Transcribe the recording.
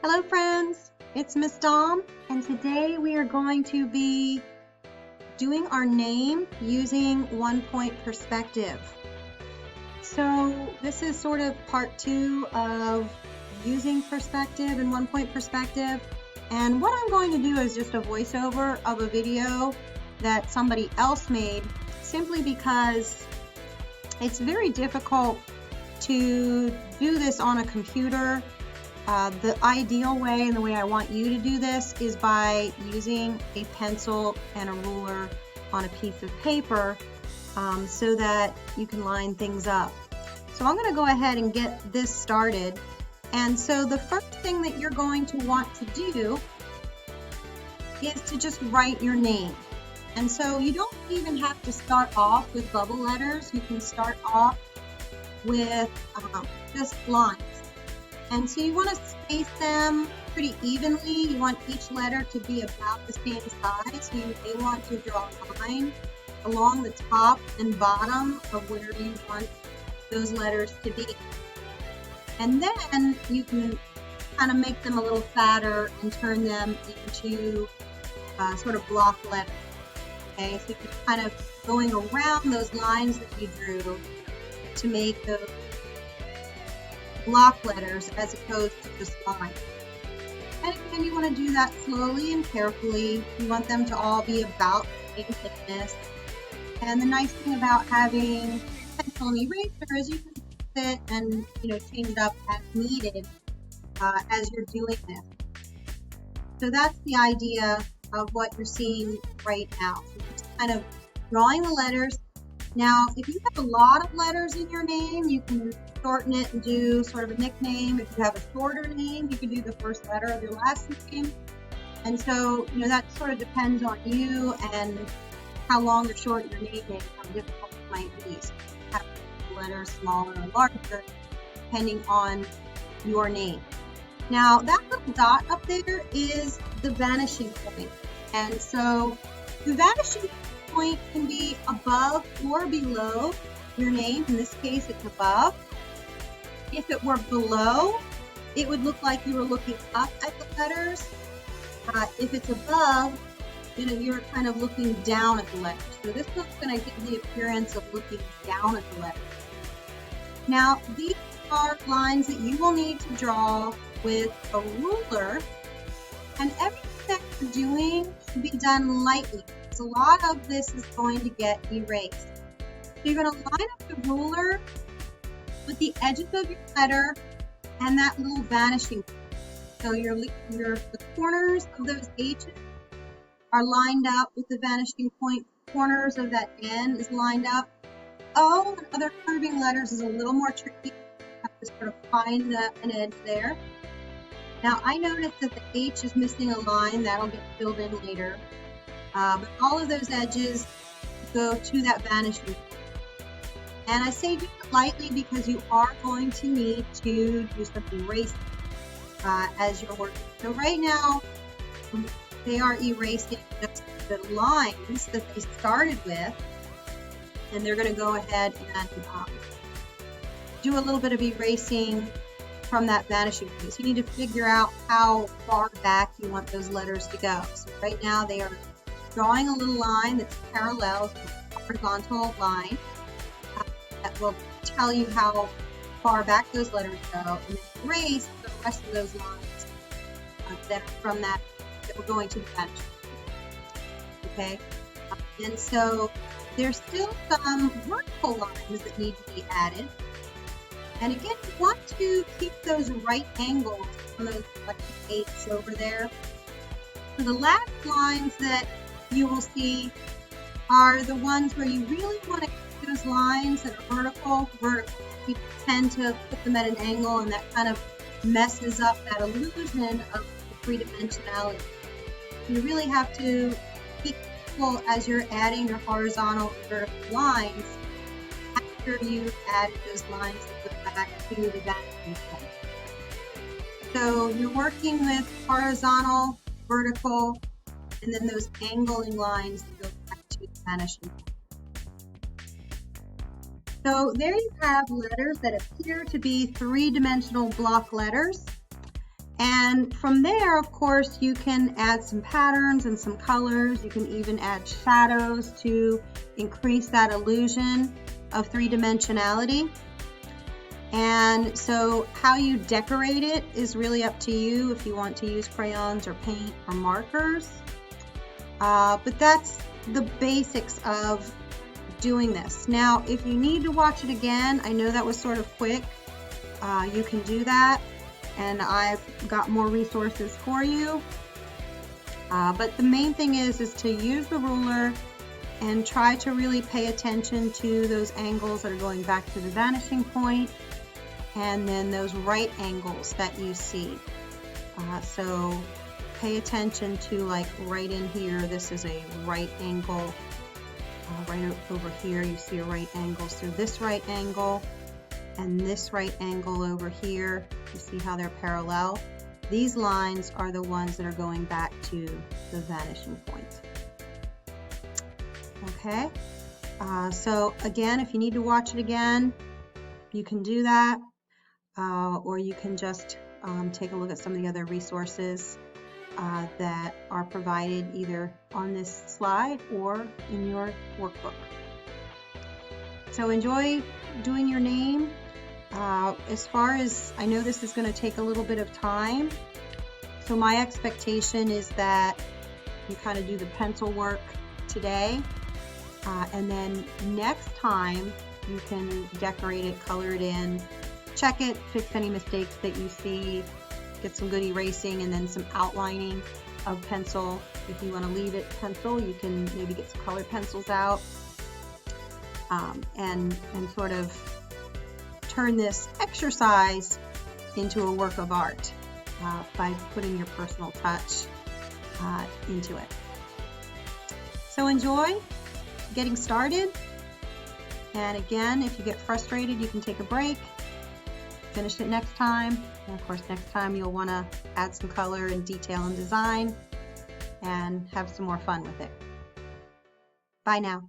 Hello friends, it's Miss Dom, and today we are going to be doing our name using 1-point perspective. So this is sort of part 2 of using perspective and 1-point perspective, and what I'm going to do is just a voiceover of a video that somebody else made, simply because it's very difficult to do this on a computer. The ideal way and the way I want you to do this is by using a pencil and a ruler on a piece of paper so that you can line things up. So I'm going to go ahead and get this started. And so the first thing that you're going to want to do is to just write your name. And so you don't even have to start off with bubble letters. You can start off with just lines. And so you want to space them pretty evenly. You want each letter to be about the same size. So you may want to draw a line along the top and bottom of where you want those letters to be. And then you can kind of make them a little fatter and turn them into sort of block letters. Okay, so you're kind of going around those lines that you drew to make those block letters as opposed to just lines. And again, you want to do that slowly and carefully. You want them to all be about the same thickness. And the nice thing about having pencil and eraser is you can fix it and change it up as needed as you're doing this. So that's the idea of what you're seeing right now. So you're just kind of drawing the letters. Now, if you have a lot of letters in your name, you can shorten it and do sort of a nickname. If you have a shorter name, you can do the first letter of your last name. And so, that sort of depends on you and how long or short your name is, how difficult it might be. So you have the letters smaller or larger, depending on your name. Now, that little dot up there is the vanishing point. And so the vanishing point can be above or below your name. In this case, it's above. If it were below, it would look like you were looking up at the letters. If it's above, you're kind of looking down at the letters. So this is going to give the appearance of looking down at the letters. Now, these are lines that you will need to draw with a ruler, and everything that you're doing should be done lightly. So a lot of this is going to get erased. So you're going to line up the ruler with the edges of your letter and that little vanishing point. So the corners of those H's are lined up with the vanishing point. Corners of that N is lined up. O and other curving letters is a little more tricky. You have to sort of find an edge there. Now I noticed that the H is missing a line. That'll get filled in later. But all of those edges go to that vanishing point. And I say do it lightly because you are going to need to do some erasing as you're working. So right now, they are erasing just the lines that they started with, and they're going to go ahead and do a little bit of erasing from that vanishing point. So you need to figure out how far back you want those letters to go. So right now they are drawing a little line that's parallel to the horizontal line that will tell you how far back those letters go, and then erase the rest of those lines that we're going to the vanishing point. Okay, and so there's still some vertical lines that need to be added. And again, you want to keep those right angles on those H's over there. So the last lines that you will see are the ones where you really want to keep those lines that are vertical. People tend to put them at an angle, and that kind of messes up that illusion of three-dimensionality. You really have to be careful as you're adding your horizontal and vertical lines after you've added those lines that go back to the vanishing point. So you're working with horizontal, vertical, and then those angling lines that go back to the vanishing point. So there you have letters that appear to be three-dimensional block letters. And from there, of course, you can add some patterns and some colors. You can even add shadows to increase that illusion of three-dimensionality. And so how you decorate it is really up to you if you want to use crayons or paint or markers. But that's the basics of doing this. Now, if you need to watch it again, I know that was sort of quick. You can do that, and I've got more resources for you. But the main thing is to use the ruler and try to really pay attention to those angles that are going back to the vanishing point, and then those right angles that you see. So pay attention to, like, right in here, this is a right angle. Right over here you see a right angle. So this right angle and this right angle over here, you see how they're parallel? These lines are the ones that are going back to the vanishing point. Okay, so again, if you need to watch it again, you can do that, or you can just take a look at some of the other resources that are provided either on this slide or in your workbook. So enjoy doing your name. As far as I know, this is going to take a little bit of time. So my expectation is that you kind of do the pencil work today, and then next time you can decorate it, color it in, check it, fix any mistakes that you see, get some good erasing and then some outlining of pencil. If you want to leave it pencil, you can maybe get some colored pencils out, and sort of turn this exercise into a work of art by putting your personal touch into it. So enjoy getting started. And again, if you get frustrated, you can take a break, finish it next time. And of course, next time you'll want to add some color and detail and design and have some more fun with it. Bye now.